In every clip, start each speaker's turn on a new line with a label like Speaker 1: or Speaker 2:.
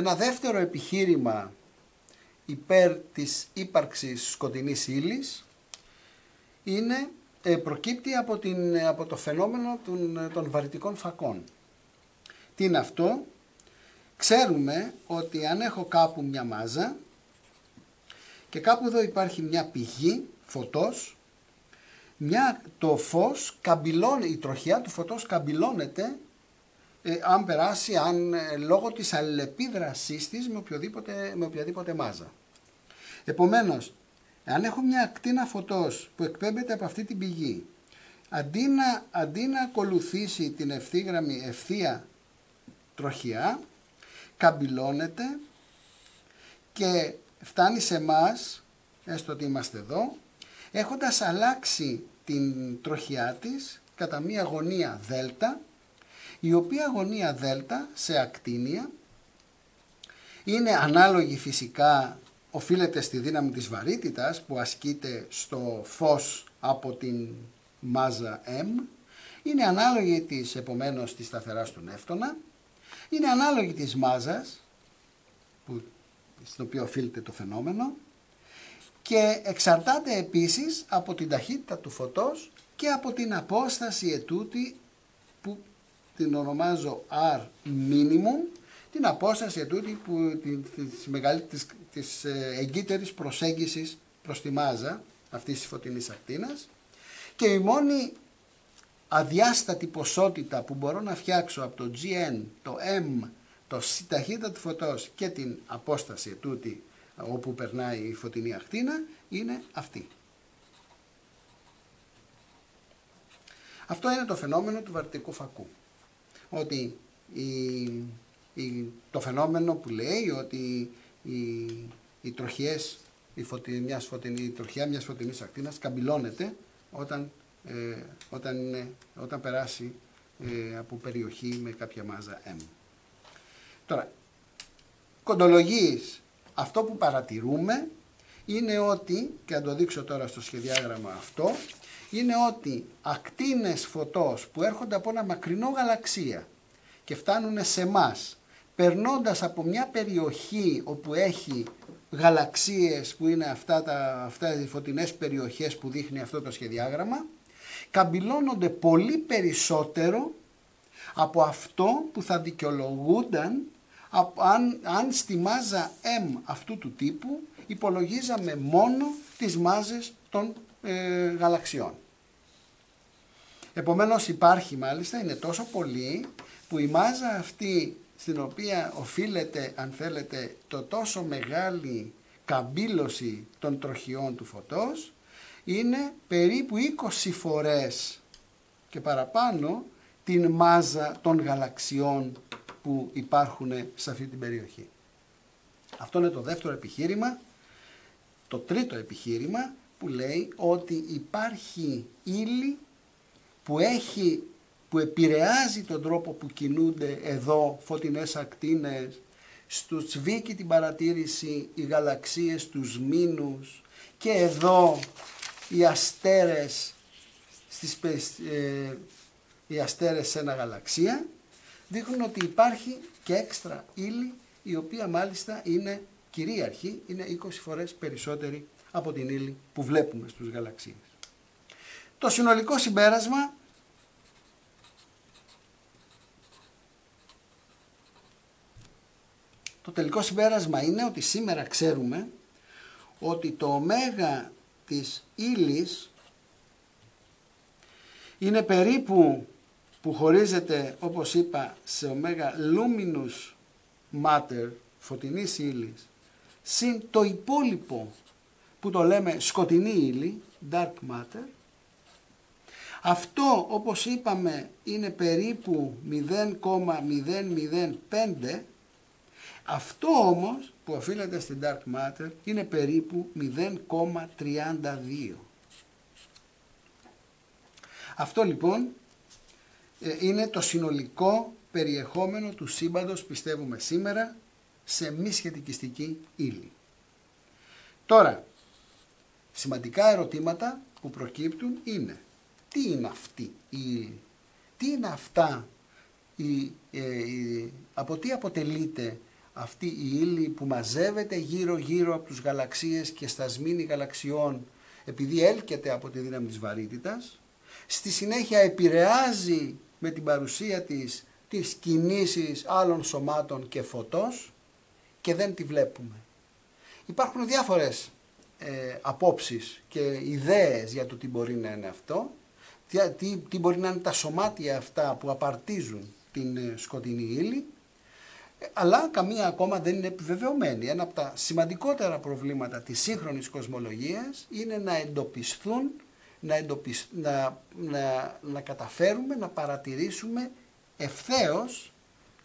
Speaker 1: Ένα δεύτερο επιχείρημα υπέρ της ύπαρξης σκοτεινής ύλης προκύπτει από το φαινόμενο των βαρυτικών φακών. Τι είναι αυτό? Ξέρουμε ότι αν έχω κάπου μια μάζα και κάπου εδώ υπάρχει μια πηγή φωτός, το φως καμπυλώνει, η τροχιά του φωτός καμπυλώνεται αν περάσει, λόγω της αλληλεπίδρασής της με οποιαδήποτε μάζα. Επομένως, αν έχω μια ακτίνα φωτός που εκπέμπεται από αυτή την πηγή, αντί να ακολουθήσει την ευθύγραμμη ευθεία τροχιά, καμπυλώνεται και φτάνει σε εμάς, έστω ότι είμαστε εδώ, έχοντας αλλάξει την τροχιά της κατά μία γωνία δέλτα, η οποία γωνία δέλτα σε ακτίνια είναι ανάλογη φυσικά, οφείλεται στη δύναμη της βαρύτητας που ασκείται στο φως από την μάζα M, είναι ανάλογη επομένως της σταθεράς του νεύτωνα, είναι ανάλογη της μάζας στην οποία οφείλεται το φαινόμενο και εξαρτάται επίσης από την ταχύτητα του φωτός και από την απόσταση ετούτη που την ονομάζω R minimum, την απόσταση ετούτη της εγκύτερης προσέγγισης προς τη μάζα αυτής της φωτεινής ακτίνας, και η μόνη αδιάστατη ποσότητα που μπορώ να φτιάξω από το Gn, το M, το ταχύτητα του φωτός και την απόσταση ετούτη όπου περνάει η φωτεινή ακτίνα είναι αυτή. Αυτό είναι το φαινόμενο του βαρυτικού φακού. Ότι το φαινόμενο που λέει ότι οι τροχιές, η τροχιά μιας φωτεινής ακτίνας καμπυλώνεται όταν περάσει από περιοχή με κάποια μάζα M. Τώρα, κοντολογίες, αυτό που παρατηρούμε είναι ότι, και θα το δείξω τώρα στο σχεδιάγραμμα αυτό, είναι ότι ακτίνες φωτός που έρχονται από ένα μακρινό γαλαξία και φτάνουν σε μας, περνώντας από μια περιοχή όπου έχει γαλαξίες που είναι αυτά οι φωτεινές περιοχές που δείχνει αυτό το σχεδιάγραμμα, καμπυλώνονται πολύ περισσότερο από αυτό που θα δικαιολογούνταν αν στη μάζα M αυτού του τύπου υπολογίζαμε μόνο τις μάζες των γαλαξιών. Επομένως υπάρχει μάλιστα, είναι τόσο πολύ που η μάζα αυτή στην οποία οφείλεται, αν θέλετε, το τόσο μεγάλη καμπύλωση των τροχιών του φωτός, είναι περίπου 20 φορές και παραπάνω την μάζα των γαλαξιών που υπάρχουν σε αυτή την περιοχή. Αυτό είναι το δεύτερο επιχείρημα. Το τρίτο επιχείρημα που λέει ότι υπάρχει ύλη που επηρεάζει τον τρόπο που κινούνται εδώ φωτεινές ακτίνες, στους σβήκει την παρατήρηση οι γαλαξίες τους μήνους και εδώ οι αστέρες, οι αστέρες σε ένα γαλαξία, δείχνουν ότι υπάρχει και έξτρα ύλη η οποία μάλιστα είναι κυρίαρχη, είναι 20 φορές περισσότερη από την ύλη που βλέπουμε στους γαλαξίες. Το συνολικό συμπέρασμα το τελικό συμπέρασμα είναι ότι σήμερα ξέρουμε ότι το ωμέγα της ύλης είναι περίπου, που χωρίζεται όπως είπα σε ωμέγα luminous matter, φωτεινής ύλης, συν το υπόλοιπο που το λέμε σκοτεινή ύλη, dark matter. Αυτό όπως είπαμε είναι περίπου 0,005. Αυτό όμως που οφείλεται στην dark matter είναι περίπου 0,32. Αυτό λοιπόν είναι το συνολικό περιεχόμενο του σύμπαντος, πιστεύουμε σήμερα, σε μη σχετικιστική ύλη. Τώρα, σημαντικά ερωτήματα που προκύπτουν είναι: τι είναι αυτή η ύλη, τι είναι αυτά, από τι αποτελείται αυτή η ύλη που μαζεύεται γύρω-γύρω από τους γαλαξίες και στα σμήνη γαλαξιών, επειδή έλκεται από τη δύναμη της βαρύτητας, στη συνέχεια επηρεάζει με την παρουσία της τις κινήσεις άλλων σωμάτων και φωτός και δεν τη βλέπουμε. Υπάρχουν διάφορες απόψεις και ιδέες για το τι μπορεί να είναι αυτό, τι μπορεί να είναι τα σωμάτια αυτά που απαρτίζουν την σκοτεινή ύλη, αλλά καμία ακόμα δεν είναι επιβεβαιωμένη. Ένα από τα σημαντικότερα προβλήματα της σύγχρονης κοσμολογίας είναι να εντοπιστούν, να καταφέρουμε να παρατηρήσουμε ευθέως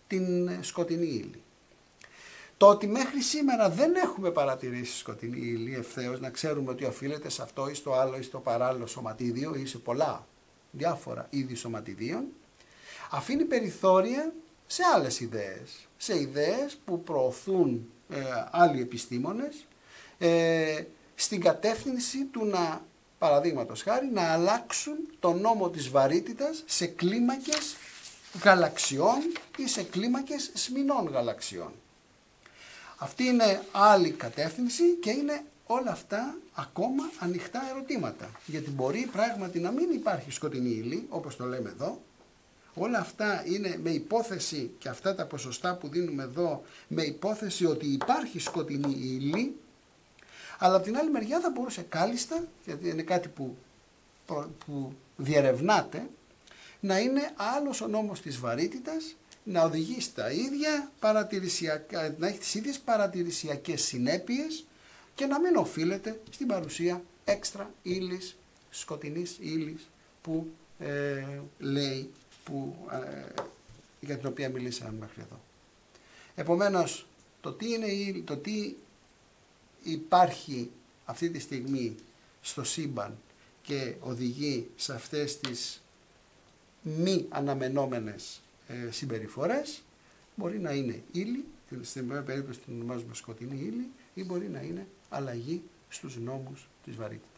Speaker 1: την σκοτεινή ύλη. Το ότι μέχρι σήμερα δεν έχουμε παρατηρήσει σκοτεινή ύλη ευθέως, να ξέρουμε ότι οφείλεται σε αυτό ή στο άλλο ή στο παράλληλο σωματίδιο ή σε πολλά διάφορα είδη σωματιδίων, αφήνει περιθώρια σε άλλες ιδέες, σε ιδέες που προωθούν άλλοι επιστήμονες στην κατεύθυνση του να, παραδείγματος χάρη, να αλλάξουν τον νόμο της βαρύτητας σε κλίμακες γαλαξιών ή σε κλίμακες σμηνών γαλαξιών. Αυτή είναι άλλη κατεύθυνση και είναι όλα αυτά ακόμα ανοιχτά ερωτήματα. Γιατί μπορεί πράγματι να μην υπάρχει σκοτεινή ύλη, όπως το λέμε εδώ. Όλα αυτά είναι με υπόθεση, και αυτά τα ποσοστά που δίνουμε εδώ, με υπόθεση ότι υπάρχει σκοτεινή ύλη, αλλά από την άλλη μεριά θα μπορούσε κάλλιστα, γιατί είναι κάτι που διερευνάται, να είναι άλλος ο νόμος της βαρύτητας, να οδηγεί στα ίδια παρατηρησιακά, να έχει τις ίδιες παρατηρησιακές συνέπειες και να μην οφείλεται στην παρουσία έξτρα ύλης, σκοτεινής ύλης που λέει, για την οποία μιλήσαμε μέχρι εδώ. Επομένως, το τι υπάρχει αυτή τη στιγμή στο σύμπαν και οδηγεί σε αυτές τις μη αναμενόμενες συμπεριφορές, μπορεί να είναι ύλη, στην περίπτωση την ονομάζουμε σκοτεινή ύλη, ή μπορεί να είναι αλλαγή στους νόμους της βαρύτητας.